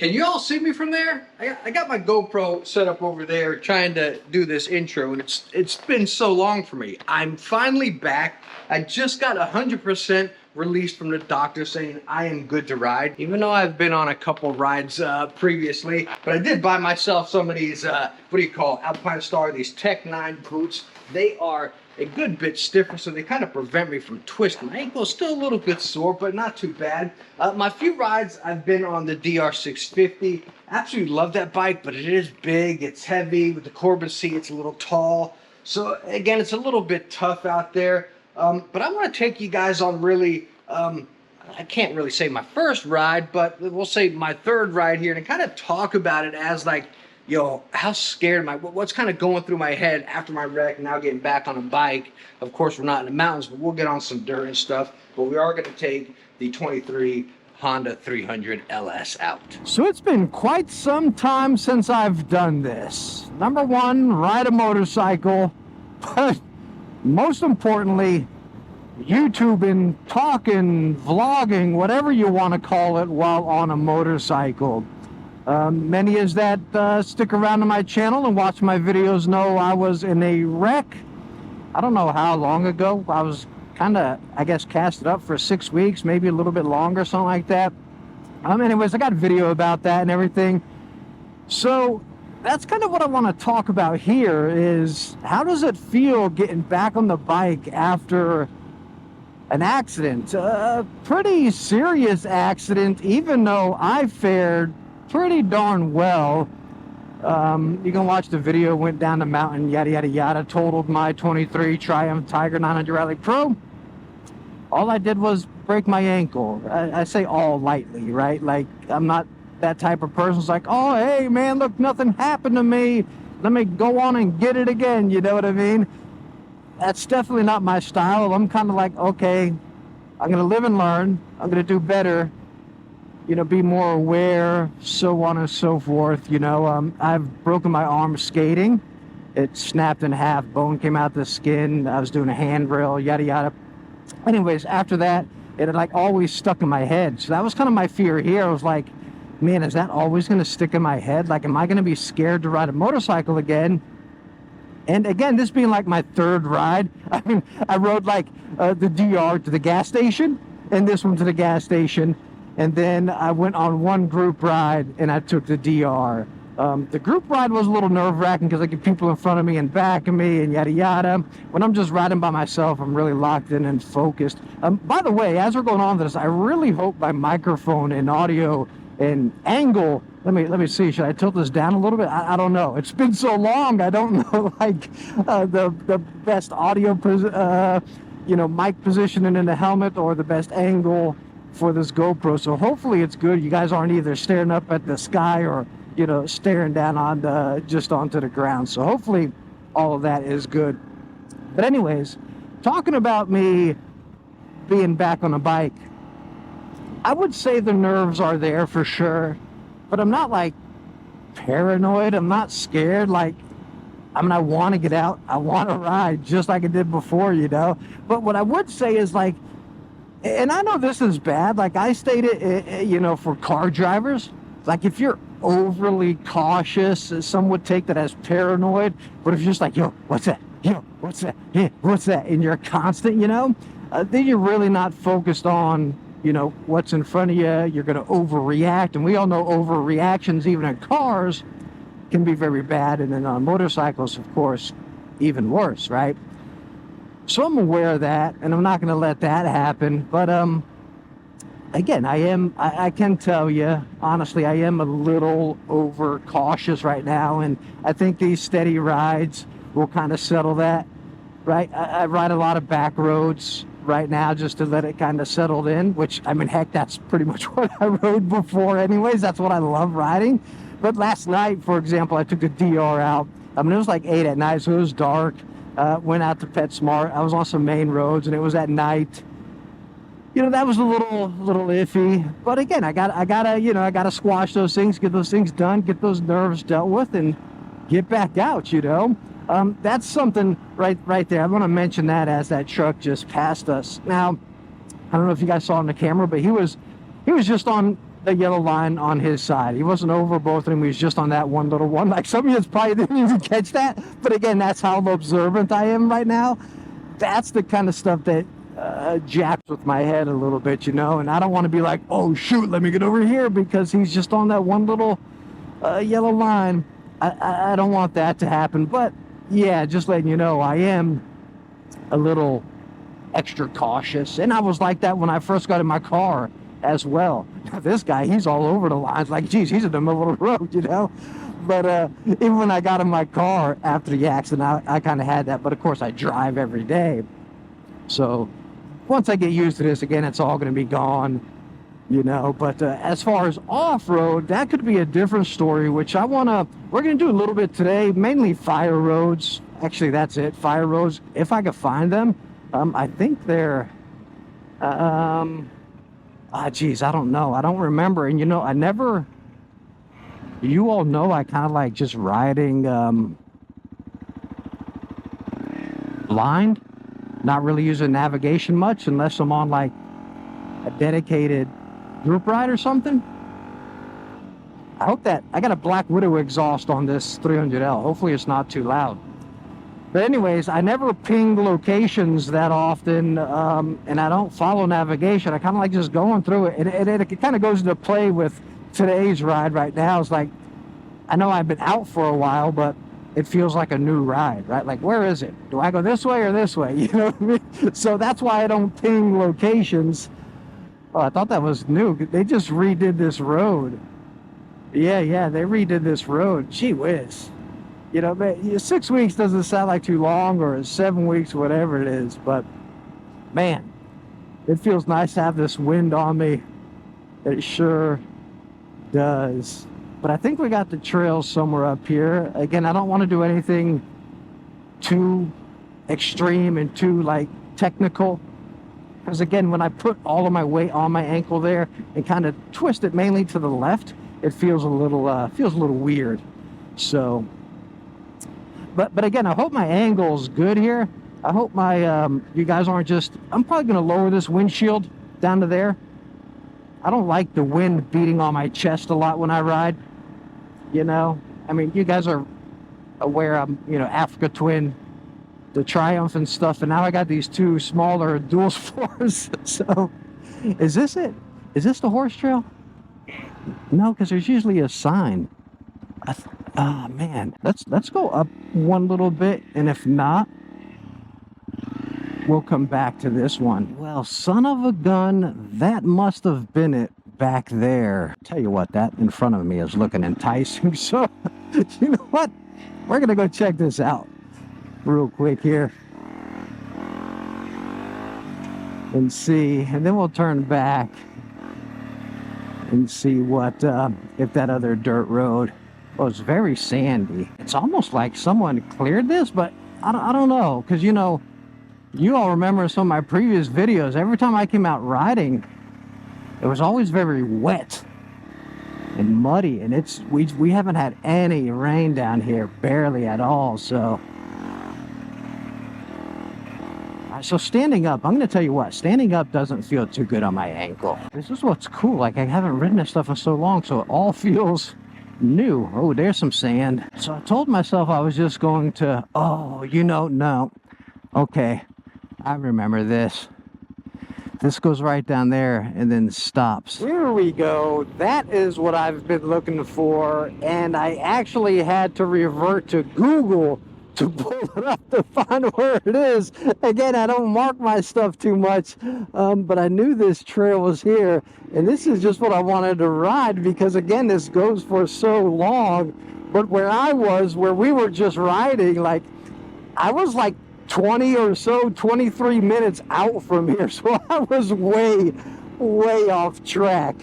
Can you all see me from there? I got my GoPro set up over there trying to do this intro, and it's been so long for me. I'm finally back. I just got 100% released from the doctor saying I am good to ride, even though I've been on a couple rides previously. But I did buy myself some of these, what do you call it, Alpine Star, these Tech 9 boots. They are a good bit stiffer, so they kind of prevent me from twisting. My ankle is still a little bit sore, but not too bad. My few rides, I've been on the DR650. Absolutely love that bike, but it is big, it's heavy. With the Corbin seat, it's a little tall. So again, it's a little bit tough out there. But I want to take you guys on really, I can't really say my first ride, but we'll say my third ride here, and kind of talk about it as like, yo, how scared am I? What's kind of going through my head after my wreck, now getting back on a bike. Of course, we're not in the mountains, but we'll get on some dirt and stuff. But we are going to take the 23 Honda 300LS out. So it's been quite some time since I've done this. Number one, ride a motorcycle. But most importantly, YouTubing, talking, vlogging, whatever you want to call it, while on a motorcycle. Many is that stick around to my channel and watch my videos know I was in a wreck. I don't know how long ago. I was kind of, I guess, casted up for 6 weeks, maybe a little bit longer, something like that. Anyways, I got a video about that and everything. So that's kind of what I want to talk about here is, how does it feel getting back on the bike after an accident? A pretty serious accident, even though I fared pretty darn well. You can watch the video. Went down the mountain, yada yada yada, totaled my 23 Triumph Tiger 900 Rally Pro. All I did was break my ankle. I say all lightly, right? Like, I'm not that type of person who's like, oh hey man, look, nothing happened to me, let me go on and get it again, you know what I mean? That's definitely not my style. I'm kind of like, okay, I'm gonna live and learn, I'm gonna do better, you know, be more aware, so on and so forth. You know, I've broken my arm skating. It snapped in half, bone came out the skin. I was doing a handrail, yada yada. Anyways, after that, it had like always stuck in my head. So that was kind of my fear here. I was like, man, is that always going to stick in my head? Like, am I going to be scared to ride a motorcycle again? And again, this being like my third ride. I mean, I rode like the DR to the gas station, and this one to the gas station. And then I went on one group ride, and I took the DR. The group ride was a little nerve-wracking because I get people in front of me and back of me and yada yada. When I'm just riding by myself, I'm really locked in and focused. By the way, as we're going on this, I really hope my microphone and audio and angle, let me see, should I tilt this down a little bit? I don't know. It's been so long, I don't know, like, the best audio, you know, mic positioning in the helmet, or the best angle for this GoPro. So hopefully it's good. You guys aren't either staring up at the sky or, you know, staring down on just onto the ground. So hopefully all of that is good. But anyways, talking about me being back on a bike, I would say the nerves are there for sure, but I'm not like paranoid. I'm not scared. Like, I mean, I want to get out. I want to ride just like I did before, you know. But what I would say is, like, and I know this is bad, like I stated, you know, for car drivers, like if you're overly cautious, some would take that as paranoid. But if you're just like, yo, what's that? Yo, what's that? Yeah, what's that? And you're constant, you know, then you're really not focused on, you know, what's in front of you. You're going to overreact. And we all know overreactions, even in cars, can be very bad. And then on motorcycles, of course, even worse, right? So I'm aware of that, and I'm not going to let that happen. But again, I can tell you, honestly, I am a little over cautious right now. And I think these steady rides will kind of settle that, right? I ride a lot of back roads right now just to let it kind of settle in, which, I mean, heck, that's pretty much what I rode before anyways. That's what I love riding. But last night, for example, I took the DR out. I mean, it was like 8 at night, so it was dark. Went out to PetSmart. I was on some main roads, and it was at night. You know, that was a little iffy. But again, I gotta squash those things, get those things done, get those nerves dealt with, and get back out, you know. That's something right there. I want to mention that as that truck just passed us. Now, I don't know if you guys saw on the camera, but he was just on the yellow line on his side. He wasn't over both of them. He was just on that one little one. Like, some of you probably didn't even catch that. But again, that's how observant I am right now. That's the kind of stuff that jacks with my head a little bit, you know. And I don't want to be like, oh, shoot, let me get over here, because he's just on that one little yellow line. I don't want that to happen. But yeah, just letting you know, I am a little extra cautious. And I was like that when I first got in my car as well. Now, this guy, he's all over the lines. Like, geez, he's in the middle of the road, you know. But even when I got in my car after the accident, I kind of had that. But of course, I drive every day. So once I get used to this, again, it's all going to be gone, you know. But as far as off-road, that could be a different story, which we're going to do a little bit today, mainly fire roads. Actually, that's it, fire roads, if I could find them. I think they're, geez, I don't know. I don't remember. And, you know, you all know I kind of like just riding blind, not really using navigation much unless I'm on like a dedicated group ride or something. I hope that I got a Black Widow exhaust on this 300L. Hopefully it's not too loud. But anyways, I never ping locations that often, and I don't follow navigation. I kind of like just going through it. It kind of goes into play with today's ride right now. It's like, I know I've been out for a while, but it feels like a new ride, right? Like, where is it? Do I go this way or this way? You know what I mean? So that's why I don't ping locations. Oh, I thought that was new. They just redid this road. Yeah, they redid this road. Gee whiz. You know, 6 weeks doesn't sound like too long, or 7 weeks, whatever it is. But, man, it feels nice to have this wind on me. It sure does. But I think we got the trails somewhere up here. Again, I don't want to do anything too extreme and too, like, technical. Because, again, when I put all of my weight on my ankle there and kind of twist it mainly to the left, it feels a little weird. So... But again, I hope my angle's good here. I hope you guys aren't just... I'm probably going to lower this windshield down to there. I don't like the wind beating on my chest a lot when I ride. You know? I mean, you guys are aware I'm, you know, Africa Twin, the Triumph and stuff. And now I got these two smaller dual sports. So, is this it? Is this the horse trail? No, because there's usually a sign. Oh man, let's go up one little bit, and if not, we'll come back to this one. Well, son of a gun, that must have been it back there. Tell you what, that in front of me is looking enticing. So, you know what? We're gonna go check this out real quick here and see, and then we'll turn back and see what if that other dirt road. Well, it's very sandy. It's almost like someone cleared this, but I don't know. Because, you know, you all remember some of my previous videos. Every time I came out riding, it was always very wet and muddy. And we haven't had any rain down here, barely at all. So standing up, I'm going to tell you what, standing up doesn't feel too good on my ankle. This is what's cool. Like, I haven't ridden this stuff in so long, so it all feels new. Oh, there's some sand. So I told myself I was just going to, no. Okay, I remember this. This goes right down there and then stops. Here we go. That is what I've been looking for, and I actually had to revert to Google to pull it up to find where it is. Again, I don't mark my stuff too much, but I knew this trail was here, and this is just what I wanted to ride, because again, this goes for so long. But where we were just riding, like, I was like 23 minutes out from here, so I was way off track.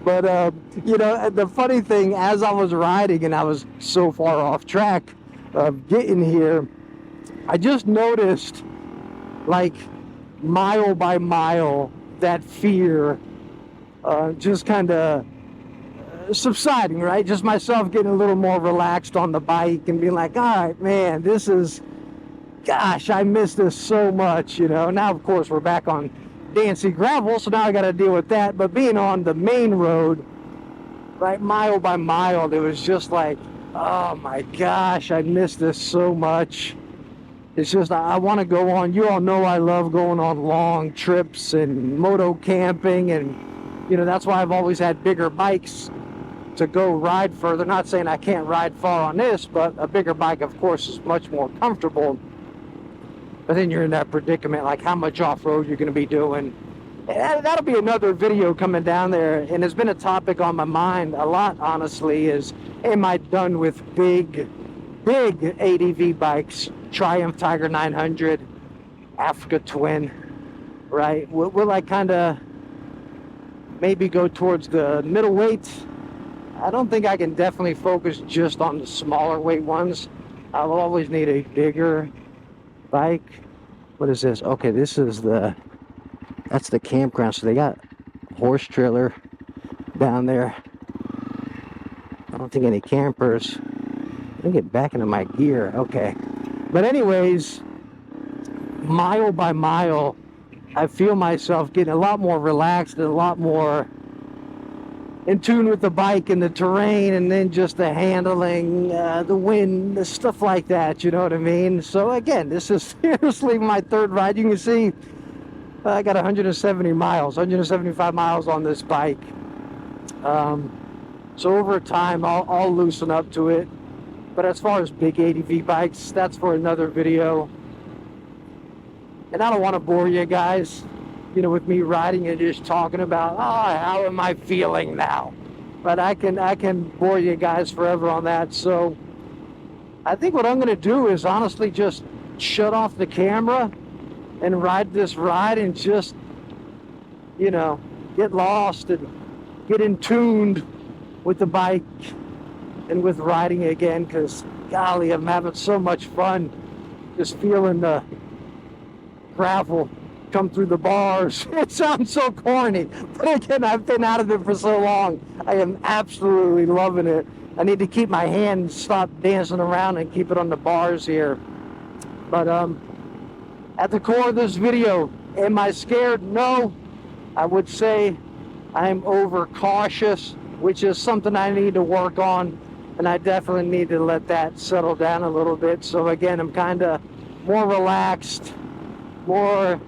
But you know, the funny thing, as I was riding and I was so far off track of getting here, I just noticed, like, mile by mile, that fear just kind of subsiding, right? Just myself getting a little more relaxed on the bike and being like, all right, man, this is, gosh, I miss this so much, you know. Now, of course, we're back on Dancy gravel, so now I got to deal with that. But being on the main road, right, mile by mile, it was just like, oh my gosh, I miss this so much. It's just, I want to go on. You all know I love going on long trips and moto camping, and you know, that's why I've always had bigger bikes to go ride further. Not saying I can't ride far on this, but a bigger bike, of course, is much more comfortable. But then you're in that predicament, like how much off-road you're going to be doing. And that'll be another video coming down there, and it's been a topic on my mind a lot, honestly, is am I done with big ADV bikes? Triumph Tiger 900, Africa Twin, right? Will I kind of maybe go towards the middleweight? I don't think I can definitely focus just on the smaller weight ones. I'll always need a bigger bike. What is this? Okay, this is that's the campground. So they got a horse trailer down there. I don't think any campers. Let me get back into my gear. Okay. But anyways, mile by mile, I feel myself getting a lot more relaxed and a lot more in tune with the bike and the terrain, and then just the handling, the wind, the stuff like that, you know what I mean? So again, this is seriously my third ride. You can see I got 170 miles, 175 miles on this bike. So over time, I'll loosen up to it. But as far as big ADV bikes, that's for another video. And I don't want to bore you guys, you know, with me riding and just talking about, oh, how am I feeling now? But I can bore you guys forever on that. So I think what I'm going to do is honestly just shut off the camera and ride this ride and just, you know, get lost and get in tuned with the bike and with riding again, because golly, I'm having so much fun just feeling the gravel come through the bars. It sounds so corny, but again, I've been out of it for so long. I am absolutely loving it. I need to keep my hand stop dancing around and keep it on the bars here. But at the core of this video, am I scared? No. I would say I'm overcautious, which is something I need to work on. And I definitely need to let that settle down a little bit. So again, I'm kind of more relaxed, more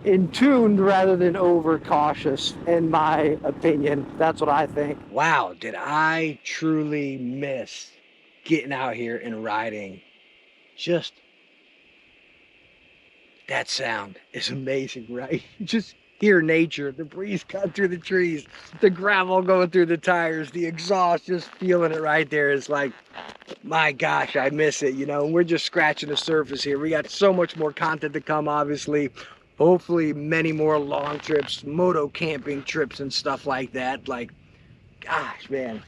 in tune rather than overcautious, in my opinion. That's what I think. Wow, did I truly miss getting out here and riding. Just that sound is amazing, right? Just hear nature, the breeze cutting through the trees, the gravel going through the tires, the exhaust, just feeling it right there. It's like, my gosh, I miss it, you know. And we're just scratching the surface here. We got so much more content to come, obviously. Hopefully many more long trips, moto camping trips and stuff like that. Like, gosh, man,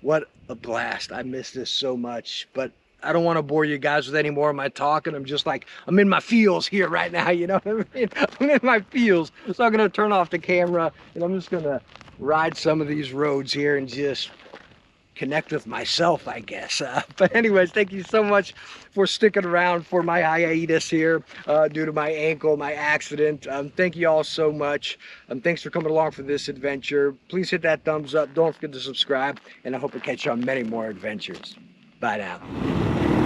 what a blast. I miss this so much. But I don't want to bore you guys with any more of my talking. I'm just like, I'm in my feels here right now, you know what I mean? I'm in my feels. So I'm going to turn off the camera and I'm just going to ride some of these roads here and just connect with myself, I guess. But anyways, thank you so much for sticking around for my hiatus here due to my ankle, my accident. Thank you all so much. Thanks for coming along for this adventure. Please hit that thumbs up. Don't forget to subscribe, and I hope to catch you on many more adventures. Bye now.